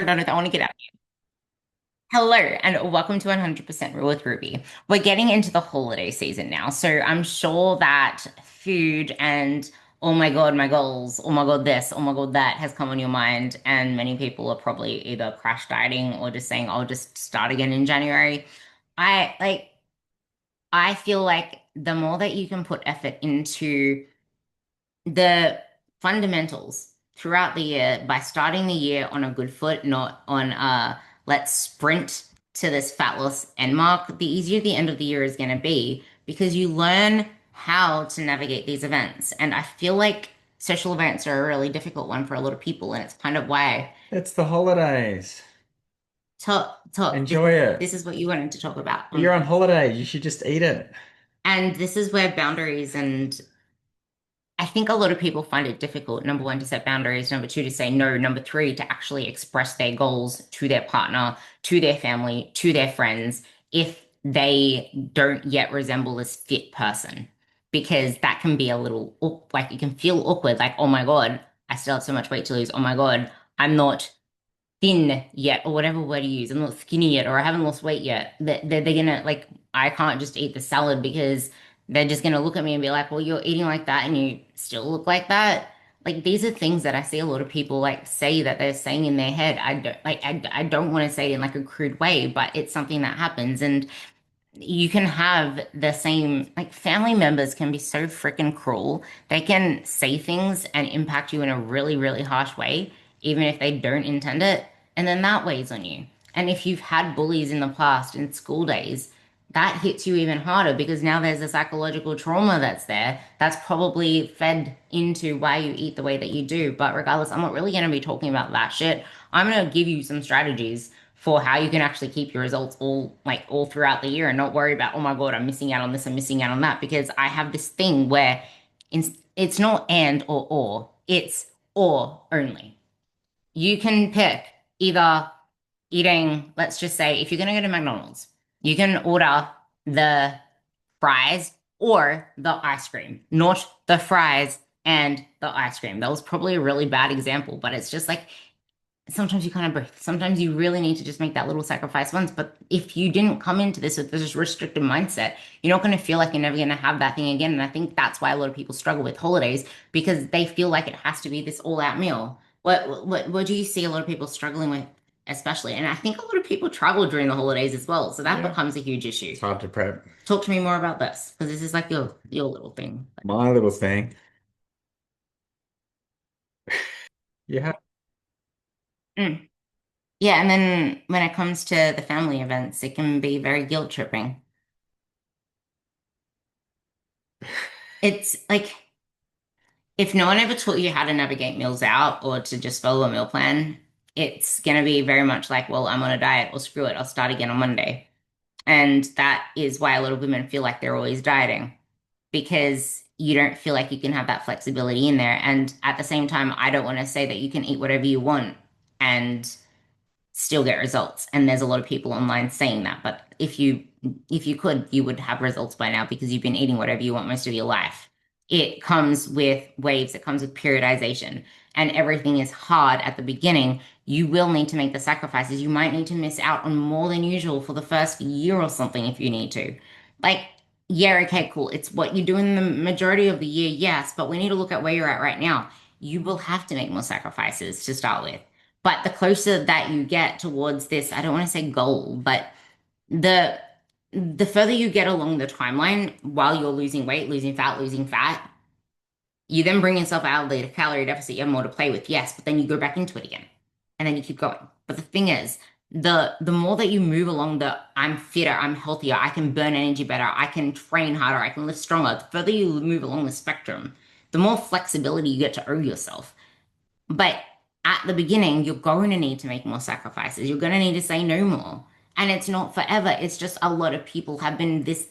I want to get out. Hello, and welcome to 100% Real with Ruby. We're getting into the holiday season now, so I'm sure that food and oh my God, my goals, oh my God, this, oh my God, that has come on your mind, and many people are probably either crash dieting or just saying, I'll just start again in January. I like, I feel like the more that you can put effort into the fundamentals throughout the year by starting the year on a good foot, not on let's sprint to this fat loss end mark, the easier the end of the year is going to be because you learn how to navigate these events. And I feel like social events are a really difficult one for a lot of people, and it's kind of why It's the holidays. talk Enjoy it. this is what you wanted to talk about. You're on holiday. You should just eat it. And this is where boundaries and I think a lot of people find it difficult, number one, to set boundaries, number two, to say no, number three, to actually express their goals to their partner, to their family, to their friends, if they don't yet resemble this fit person. Because that can be a little, like, you can feel awkward, like, oh my God, I still have so much weight to lose. Oh my God, I'm not thin yet, or whatever word you use. I'm not skinny yet, or I haven't lost weight yet. They're gonna like, I can't just eat the salad because they're just gonna look at me and be like, well, you're eating like that and you still look like that. Like these are things that I see a lot of people like say that they're saying in their head. I don't like I don't want to say it in like a crude way, but it's something that happens. And you can have the same, like family members can be so freaking cruel. They can say things and impact you in a really, really harsh way, even if they don't intend it. And then that weighs on you. And if you've had bullies in the past in school days, that hits you even harder because now there's a psychological trauma that's there that's probably fed into why you eat the way that you do. But regardless, I'm not really going to be talking about that shit. I'm going to give you some strategies for how you can actually keep your results all throughout the year and not worry about, oh my God, I'm missing out on this, I'm missing out on that. Because I have this thing where it's not and or, it's or only. You can pick either eating, let's just say, if you're going to go to McDonald's, you can order the fries or the ice cream, not the fries and the ice cream. That was probably a really bad example, but it's just like sometimes you kind of both. Sometimes you really need to just make that little sacrifice once. But if you didn't come into this with this restricted mindset, you're not going to feel like you're never going to have that thing again. And I think that's why a lot of people struggle with holidays because they feel like it has to be this all-out meal. What do you see a lot of people struggling with, especially? And I think a lot of people travel during the holidays as well, so that Yeah. becomes a huge issue. It's hard to prep. Talk to me more about this because this is like your little thing. My little thing. Yeah. Mm. Yeah, and then when it comes to the family events, it can be very guilt tripping. It's like if no one ever taught you how to navigate meals out or to just follow a meal plan, it's going to be very much like, well, I'm on a diet, or screw it, I'll start again on Monday. And that is why a lot of women feel like they're always dieting because you don't feel like you can have that flexibility in there. And at the same time, I don't want to say that you can eat whatever you want and still get results. And there's a lot of people online saying that. But if you could, you would have results by now because you've been eating whatever you want most of your life. It comes with waves, it comes with periodization, and everything is hard at the beginning. You will need to make the sacrifices. You might need to miss out on more than usual for the first year or something if you need to. Like, yeah, okay, cool. It's what you do in the majority of the year, yes, but we need to look at where you're at right now. You will have to make more sacrifices to start with. But the closer that you get towards this, I don't want to say goal, but the the further you get along the timeline while you're losing fat, you then bring yourself out of the calorie deficit. You have more to play with, yes, but then you go back into it again, and then you keep going. But the thing is, the more that you move along the I'm fitter, I'm healthier, I can burn energy better, I can train harder, I can lift stronger. The further you move along the spectrum, the more flexibility you get to owe yourself. But at the beginning, you're going to need to make more sacrifices. You're going to need to say no more. And it's not forever. It's just a lot of people have been this,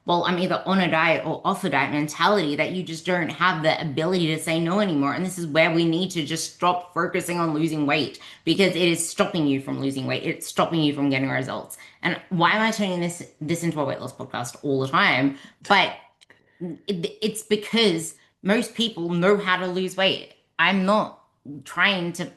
well, I'm either on a diet or off a diet mentality that you just don't have the ability to say no anymore. And this is where we need to just stop focusing on losing weight because it is stopping you from losing weight. It's stopping you from getting results. And why am I turning this into a weight loss podcast all the time? But it's because most people know how to lose weight. I'm not trying to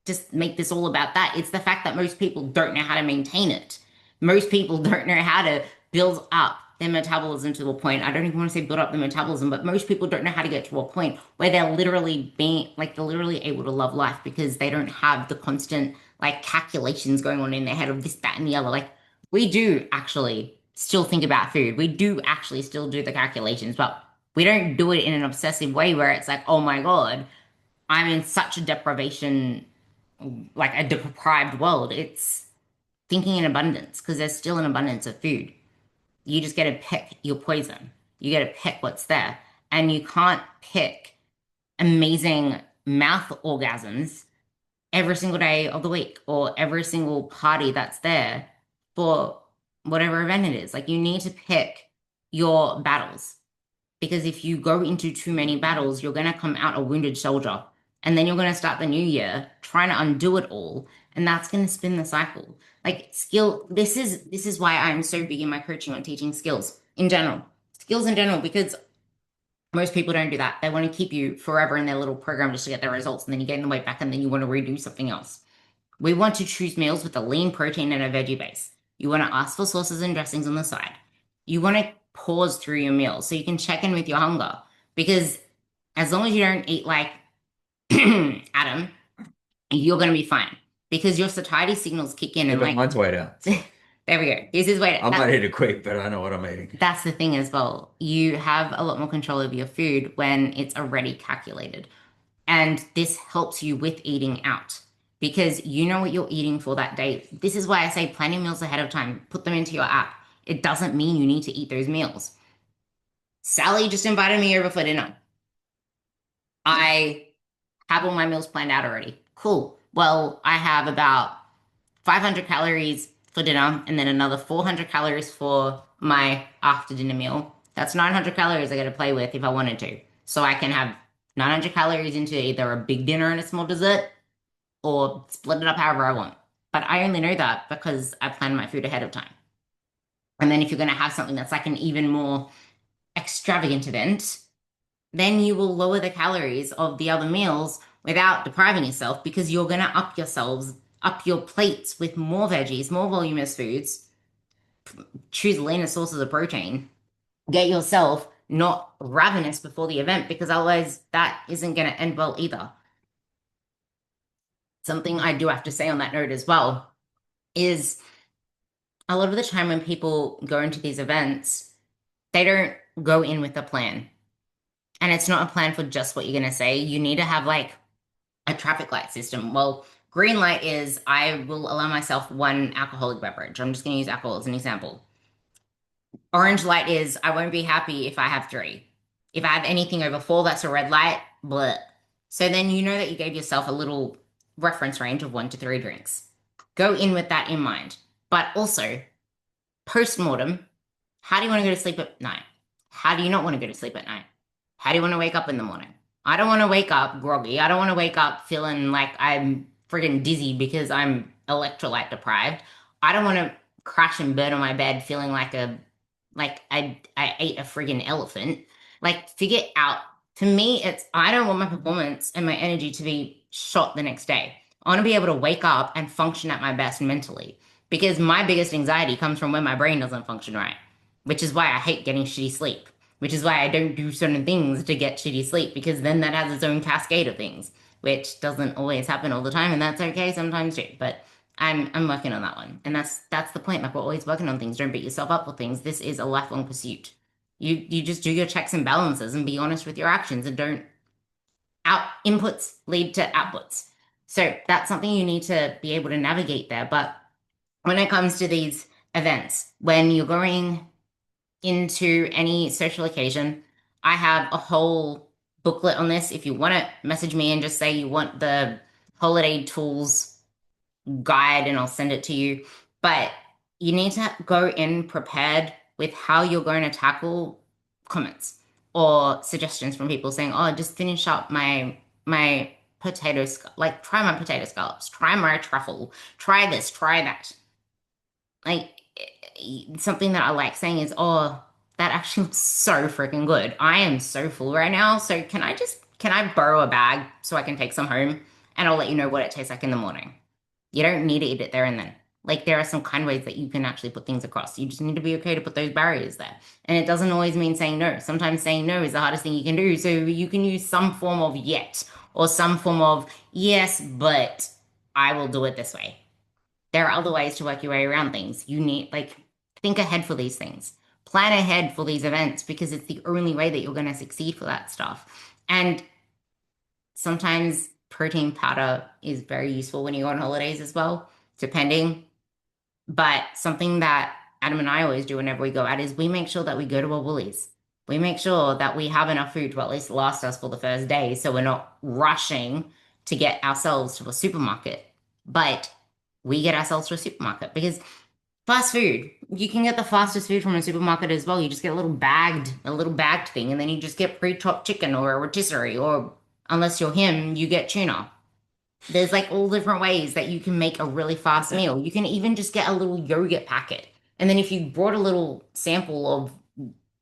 just make this all about that. It's the fact that most people don't know how to maintain it. Most people don't know how to build up their metabolism to a point. I don't even want to say build up the metabolism, but most people don't know how to get to a point where they're literally being like they're literally able to love life because they don't have the constant like calculations going on in their head of this, that, and the other. Like we do actually still think about food. We do actually still do the calculations, but we don't do it in an obsessive way where it's like, oh my God, I'm in such a deprivation, like a deprived world. It's thinking in abundance because there's still an abundance of food. You just get to pick your poison. You get to pick what's there. And you can't pick amazing mouth orgasms every single day of the week or every single party that's there for whatever event it is. Like you need to pick your battles because if you go into too many battles, you're going to come out a wounded soldier. And then you're going to start the new year trying to undo it all. And that's going to spin the cycle. Like skill, this is why I'm so big in my coaching on teaching skills in general. Skills in general, because most people don't do that. They want to keep you forever in their little program just to get their results, and then you gain the weight back, and then you want to redo something else. We want to choose meals with a lean protein and a veggie base. You want to ask for sauces and dressings on the side. You want to pause through your meals so you can check in with your hunger. Because as long as you don't eat like Adam, you're going to be fine. Because your satiety signals kick in Yeah, and but like, mine's white out. there we go. This is way I'm not eating quick, but I know what I'm eating. that's the thing as well. You have a lot more control over your food when it's already calculated. And this helps you with eating out because you know what you're eating for that day. This is why I say plan your meals ahead of time, put them into your app. It doesn't mean you need to eat those meals. Sally just invited me over for dinner. I have all my meals planned out already. Cool. Well, I have about 500 calories for dinner and then another 400 calories for my after dinner meal. That's 900 calories I got to play with if I wanted to. So I can have 900 calories into either a big dinner and a small dessert or split it up however I want. But I only know that because I plan my food ahead of time. And then if you're going to have something that's like an even more extravagant event, then you will lower the calories of the other meals without depriving yourself because you're going to up your plates with more veggies, more voluminous foods, choose leaner sources of protein, get yourself not ravenous before the event because otherwise that isn't going to end well either. Something I do have to say on that note as well is a lot of the time when people go into these events, they don't go in with a plan. And it's not a plan for just what you're going to say. You need to have like a traffic light system. Well, green light is I will allow myself one alcoholic beverage. I'm just going to use alcohol as an example. Orange light is I won't be happy if I have three. If I have anything over four, that's a red light. Blah. So then you know that you gave yourself a little reference range of 1 to 3 drinks. Go in with that in mind. But also, post-mortem, how do you want to go to sleep at night? How do you not want to go to sleep at night? How do you want to wake up in the morning? I don't want to wake up groggy. I don't want to wake up feeling like I'm friggin' dizzy because I'm electrolyte deprived. I don't want to crash and burn on my bed feeling like I ate a friggin' elephant. Like figure out to me it's I don't want my performance and my energy to be shot the next day. I want to be able to wake up and function at my best mentally because my biggest anxiety comes from when my brain doesn't function right, which is why I hate getting shitty sleep, which is why I don't do certain things to get shitty sleep because then that has its own cascade of things, which doesn't always happen all the time, and that's okay sometimes too. But I'm working on that one, and that's the point. Like we're always working on things. Don't beat yourself up for things. This is a lifelong pursuit. You just do your checks and balances and be honest with your actions, and don't out inputs lead to outputs. So that's something you need to be able to navigate there. But when it comes to these events, when you're going into any social occasion. I have a whole booklet on this. If you want to message me and just say you want the holiday tools guide and I'll send it to you. But you need to go in prepared with how you're going to tackle comments or suggestions from people saying, "Oh, just finish up my potatoes, like try my potato scallops, try my truffle, try this, try that." Like something that I like saying is, "Oh, that actually looks so freaking good. I am so full right now. So can I borrow a bag so I can take some home?" and I'll let you know what it tastes like in the morning. You don't need to eat it there and then. Like there are some kind ways that you can actually put things across. You just need to be okay to put those barriers there. And it doesn't always mean saying no. Sometimes saying no is the hardest thing you can do. So you can use some form of yet or some form of yes, but I will do it this way. There are other ways to work your way around things. You need, like, think ahead for these things. Plan ahead for these events because it's the only way that you're going to succeed for that stuff. And sometimes protein powder is very useful when you go on holidays as well, depending. But something that Adam and I always do whenever we go out is we make sure that we go to a Woolies. We make sure that we have enough food to at least last us for the first day, so we're not rushing to get ourselves to a supermarket. But we get ourselves to a supermarket because fast food, you can get the fastest food from a supermarket as well. You just get a little bagged thing, and then you just get pre-chopped chicken or a rotisserie, or unless you're him, you get tuna. There's like all different ways that you can make a really fast meal. You can even just get a little yogurt packet. And then if you brought a little sample of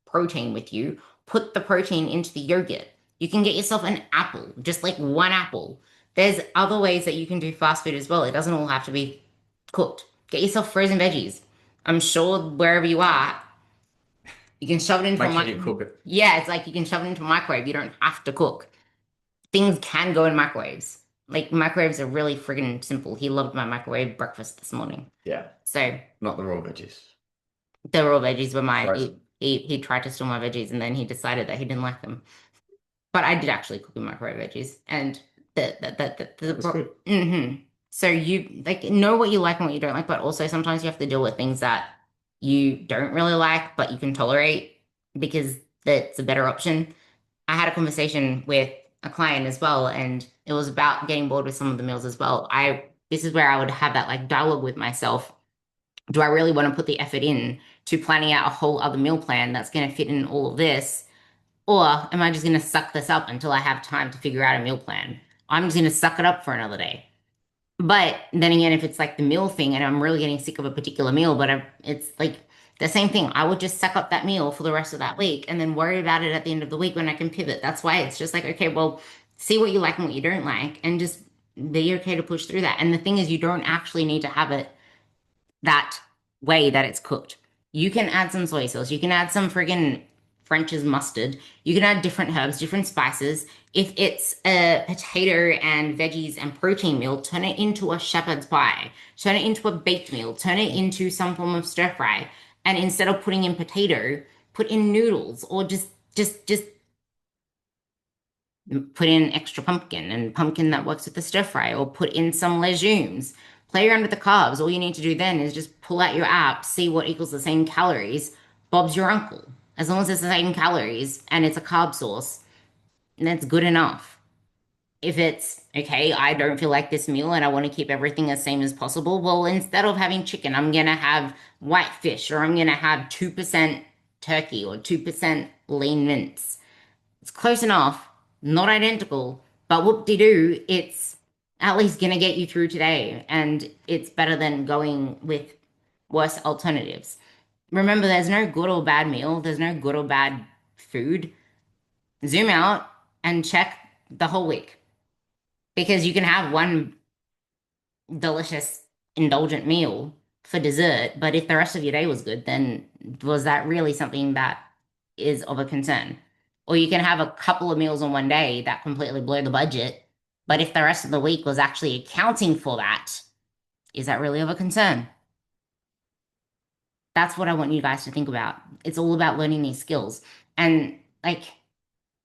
protein with you, put the protein into the yogurt. You can get yourself an apple, just like one apple. There's other ways that you can do fast food as well. It doesn't all have to be cooked. Get yourself frozen veggies. I'm sure wherever you are, you can shove it into a Make sure you microwave. cook it. Yeah, it's like you can shove it into a microwave. You don't have to cook. Things can go in microwaves. Like microwaves are really friggin' simple. He loved my microwave breakfast this morning. Yeah, So not the raw veggies. the raw veggies were my Frozen. he tried to steal my veggies and then he decided that he didn't like them. But I did actually cook in microwave veggies and That's good. So you like know what you like and what you don't like, but also sometimes you have to deal with things that you don't really like, but you can tolerate because that's a better option. I had a conversation with a client as well, and it was about getting bored with some of the meals as well. This is where I would have that like dialogue with myself. Do I really want to put the effort in to planning out a whole other meal plan that's going to fit in all of this? Or am I just going to suck this up until I have time to figure out a meal plan? I'm just going to suck it up for another day. But then again, if it's like the meal thing and I'm really getting sick of a particular meal, but it's like the same thing. I would just suck up that meal for the rest of that week and then worry about it at the end of the week when I can pivot. That's why it's just like, okay, well, see what you like and what you don't like and just be okay to push through that. And the thing is, you don't actually need to have it that way that it's cooked. You can add some soy sauce. You can add some friggin' French's mustard. You can add different herbs, different spices. If it's a potato and veggies and protein meal, turn it into a shepherd's pie. Turn it into a baked meal. Turn it into some form of stir fry. And instead of putting in potato, put in noodles or just put in extra pumpkin and pumpkin that works with the stir fry or put in some legumes. Play around with the carbs. All you need to do then is just pull out your app, see what equals the same calories. Bob's your uncle. As long as it's the same calories and it's a carb source, that's good enough. If it's okay, I don't feel like this meal and I want to keep everything as same as possible, well, instead of having chicken, I'm gonna have white fish or I'm gonna have 2% turkey or 2% lean mince. It's close enough, not identical, but whoop-de-doo, it's at least gonna get you through today, and it's better than going with worse alternatives. Remember, there's no good or bad meal, there's no good or bad food. Zoom out and check the whole week because you can have one delicious, indulgent meal for dessert, but if the rest of your day was good, then was that really something that is of a concern? Or you can have a couple of meals on one day that completely blow the budget, but if the rest of the week was actually accounting for that, is that really of a concern? That's what I want you guys to think about. It's all about learning these skills. And like,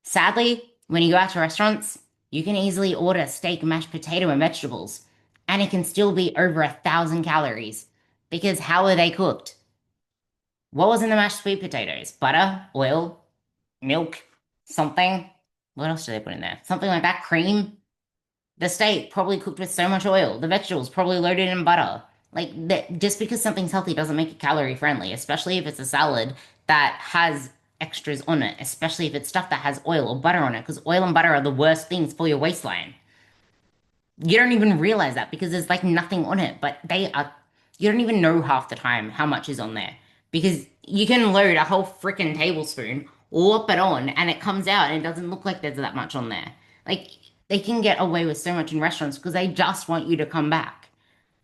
sadly, when you go out to restaurants, you can easily order steak, mashed potato, and vegetables, and it can still be over 1,000 calories because how are they cooked? What was in the mashed sweet potatoes? Butter, oil, milk, something. What else do they put in there? Something like that. Cream. The steak probably cooked with so much oil. The vegetables probably loaded in butter. Like that, just because something's healthy doesn't make it calorie friendly, especially if it's a salad that has extras on it, especially if it's stuff that has oil or butter on it, because oil and butter are the worst things for your waistline. You don't even realize that because there's like nothing on it, but they are, you don't even know half the time how much is on there because you can load a whole freaking tablespoon, whop it on, and it comes out and it doesn't look like there's that much on there. Like, they can get away with so much in restaurants because they just want you to come back.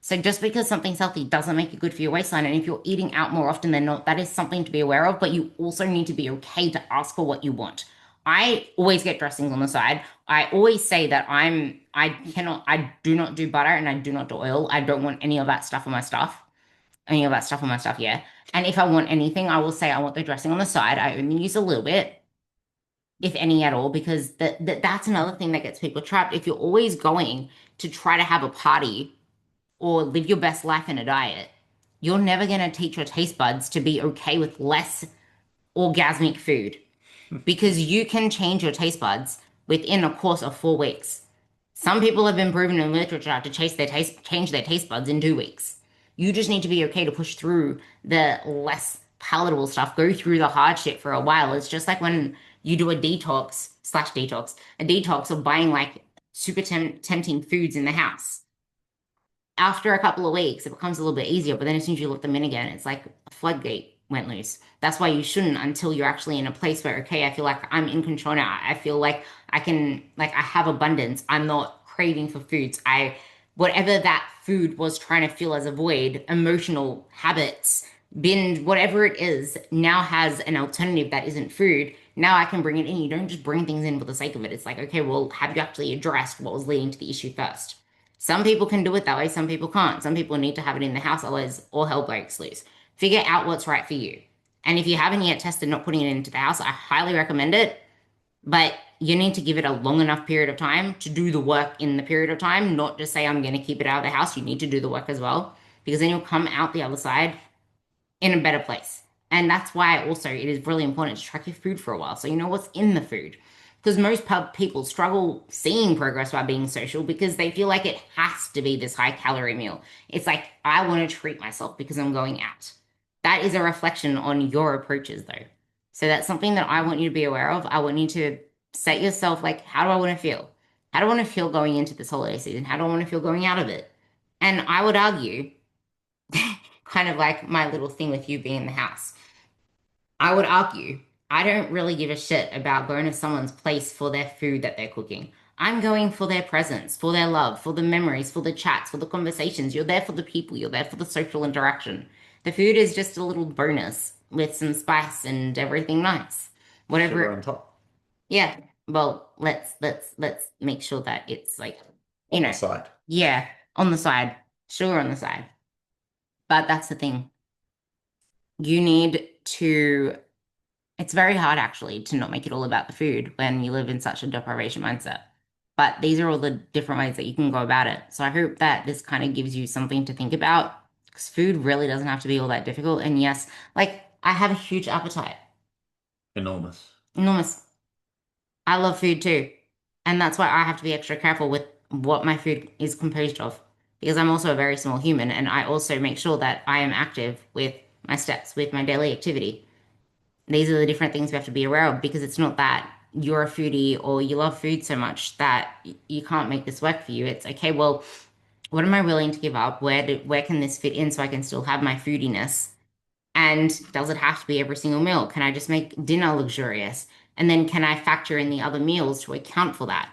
So just because something's healthy doesn't make it good for your waistline. And if you're eating out more often than not, that is something to be aware of, but you also need to be okay to ask for what you want. I always get dressings on the side. I always say that I do not do butter and I do not do oil. I don't want any of that stuff on my stuff. Any of that stuff on my stuff, yeah. And if I want anything, I will say I want the dressing on the side. I only use a little bit, if any at all, because that's another thing that gets people trapped. If you're always going to try to have a party or live your best life in a diet, you're never going to teach your taste buds to be okay with less orgasmic food because you can change your taste buds within a course of 4 weeks. Some people have been proven in literature to change their taste buds in 2 weeks. You just need to be okay to push through the less palatable stuff, go through the hard shit for a while. It's just like when you do a detox of buying like super tempting foods in the house. After a couple of weeks, it becomes a little bit easier, but then as soon as you let them in again, it's like a floodgate went loose. That's why you shouldn't until you're actually in a place where, okay, I feel like I'm in control now. I feel like I have abundance. I'm not craving for foods. Whatever that food was trying to fill as a void, emotional habits, binge, whatever it is, now has an alternative that isn't food. Now I can bring it in. You don't just bring things in for the sake of it. It's like, okay, well, have you actually addressed what was leading to the issue first? Some people can do it that way, some people can't. Some people need to have it in the house, otherwise all hell breaks loose. Figure out what's right for you. And if you haven't yet tested not putting it into the house, I highly recommend it. But you need to give it a long enough period of time to do the work in the period of time, not just say, I'm going to keep it out of the house. You need to do the work as well, because then you'll come out the other side in a better place. And that's why also it is really important to track your food for a while so you know what's in the food. Because most people struggle seeing progress by being social because they feel like it has to be this high calorie meal. It's like, I want to treat myself because I'm going out. That is a reflection on your approaches, though. So that's something that I want you to be aware of. I want you to set yourself like, how do I want to feel? How do I want to feel going into this holiday season? How do I want to feel going out of it? And I would argue, kind of like my little thing with you being in the house. I would argue I don't really give a shit about going to someone's place for their food that they're cooking. I'm going for their presence, for their love, for the memories, for the chats, for the conversations. You're there for the people, you're there for the social interaction. The food is just a little bonus with some spice and everything nice. Sugar Whatever. on top, Yeah. Well, let's make sure that it's like, you on the know, side. yeah, on the side, sugar on the side. But that's the thing. You need to It's very hard actually to not make it all about the food when you live in such a deprivation mindset. But these are all the different ways that you can go about it. So I hope that this kind of gives you something to think about because food really doesn't have to be all that difficult. And yes, like I have a huge appetite, Enormous. enormous. I love food too. And that's why I have to be extra careful with what my food is composed of because I'm also a very small human and I also make sure that I am active with my steps, with my daily activity. These are the different things we have to be aware of because it's not that you're a foodie or you love food so much that you can't make this work for you. It's okay, well, what am I willing to give up? Where can this fit in so I can still have my foodiness? And does it have to be every single meal? Can I just make dinner luxurious? And then can I factor in the other meals to account for that?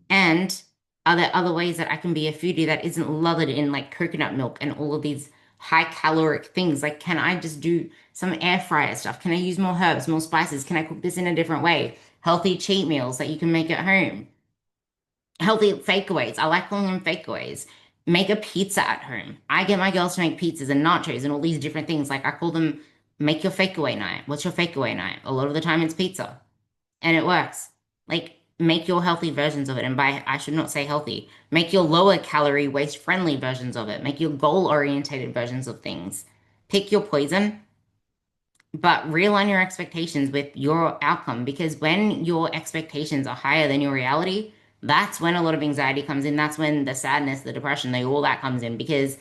And are there other ways that I can be a foodie that isn't lathered in like coconut milk and all of these high caloric things? Like, can I just do some air fryer stuff? Can I use more herbs, more spices? Can I cook this in a different way? Healthy cheat meals that you can make at home. Healthy fakeaways. I like calling them fakeaways. Make a pizza at home. I get my girls to make pizzas and nachos and all these different things. Like I call them make your fakeaway night. What's your fakeaway night? A lot of the time it's pizza and it works. Like, make your healthy versions of it. And by, I should not say healthy, make your lower calorie, waste friendly versions of it. Make your goal orientated versions of things. Pick your poison, but realign your expectations with your outcome because when your expectations are higher than your reality, that's when a lot of anxiety comes in. That's when the sadness, the depression, all that comes in because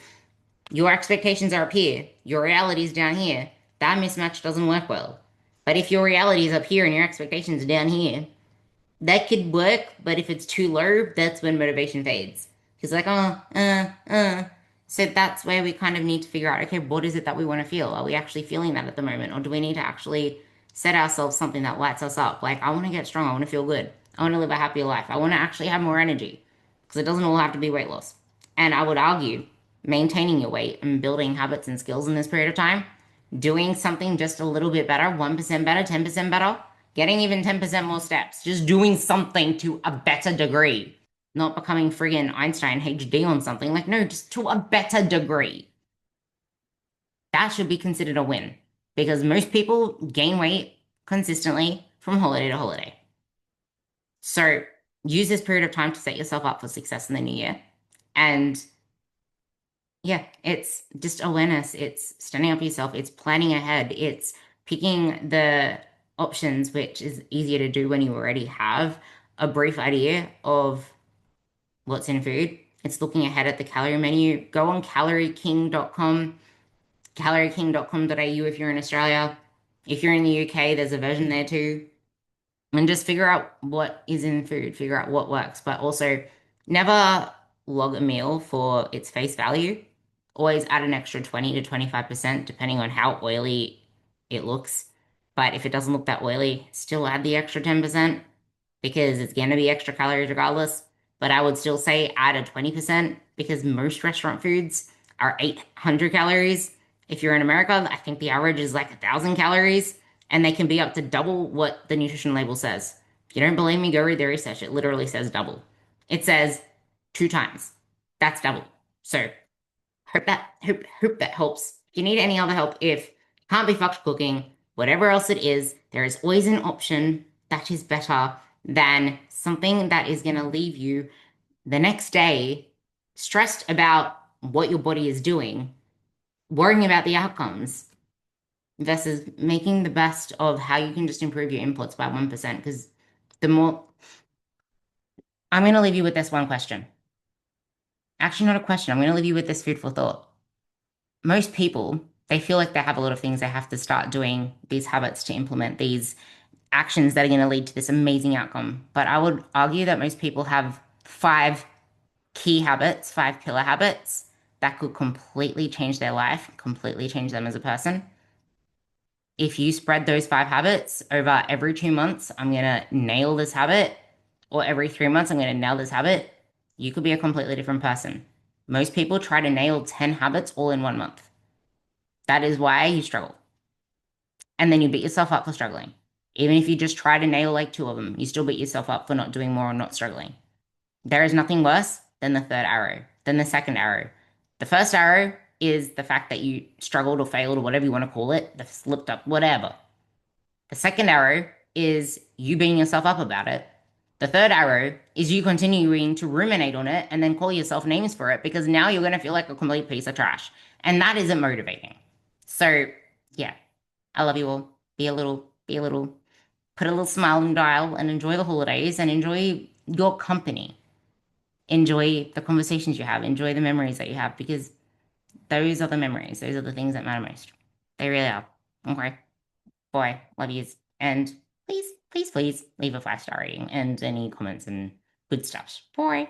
your expectations are up here, your reality is down here. That mismatch doesn't work well. But if your reality is up here and your expectations are down here, that could work, but if it's too low, that's when motivation fades. Because like, So that's where we kind of need to figure out, okay, what is it that we want to feel? Are we actually feeling that at the moment? Or do we need to actually set ourselves something that lights us up? Like, I want to get strong. I want to feel good. I want to live a happier life. I want to actually have more energy because it doesn't all have to be weight loss. And I would argue maintaining your weight and building habits and skills in this period of time, doing something just a little bit better, 1% better, 10% better, getting even 10% more steps, just doing something to a better degree, not becoming friggin' Einstein HD on something. Like, no, just to a better degree. That should be considered a win because most people gain weight consistently from holiday to holiday. So use this period of time to set yourself up for success in the new year. And yeah, it's just awareness. It's standing up for yourself. It's planning ahead. It's picking the options, which is easier to do when you already have a brief idea of what's in food. It's looking ahead at the calorie menu. Go on calorieking.com, calorieking.com.au if you're in Australia. If you're in the UK, there's a version there too. And just figure out what is in food, figure out what works, but also never log a meal for its face value. Always add an extra 20 to 25%, depending on how oily it looks. But if it doesn't look that oily, still add the extra 10% because it's going to be extra calories regardless. But I would still say add a 20% because most restaurant foods are 800 calories. If you're in America, I think the average is like 1,000 calories and they can be up to double what the nutrition label says. If you don't believe me, go read the research. It literally says double. It says 2 times. That's double. So hope that helps. If you need any other help, if can't be fucked cooking, whatever else it is, there is always an option that is better than something that is going to leave you the next day stressed about what your body is doing, worrying about the outcomes versus making the best of how you can just improve your inputs by 1%. Because the more, I'm going to leave you with this one question. Actually, not a question. I'm going to leave you with this food for thought. Most people, they feel like they have a lot of things they have to start doing, these habits to implement these actions that are going to lead to this amazing outcome. But I would argue that most people have 5 key habits, 5 pillar habits that could completely change their life, completely change them as a person. If you spread those 5 habits over every 2 months, I'm going to nail this habit, or every 3 months, I'm going to nail this habit, you could be a completely different person. Most people try to nail 10 habits all in 1 month. That is why you struggle. And then you beat yourself up for struggling. Even if you just try to nail like 2 of them, you still beat yourself up for not doing more or not struggling. There is nothing worse than the third arrow, than the second arrow. The first arrow is the fact that you struggled or failed or whatever you want to call it, the slipped up, whatever. The second arrow is you beating yourself up about it. The third arrow is you continuing to ruminate on it and then call yourself names for it because now you're going to feel like a complete piece of trash. And that isn't motivating. So, yeah, I love you all. Be a little, put a little smile on the dial and enjoy the holidays and enjoy your company. Enjoy the conversations you have. Enjoy the memories that you have because those are the memories. Those are the things that matter most. They really are. Okay. Boy, love yous. And please, please, please leave a 5-star rating and any comments and good stuff. Boy.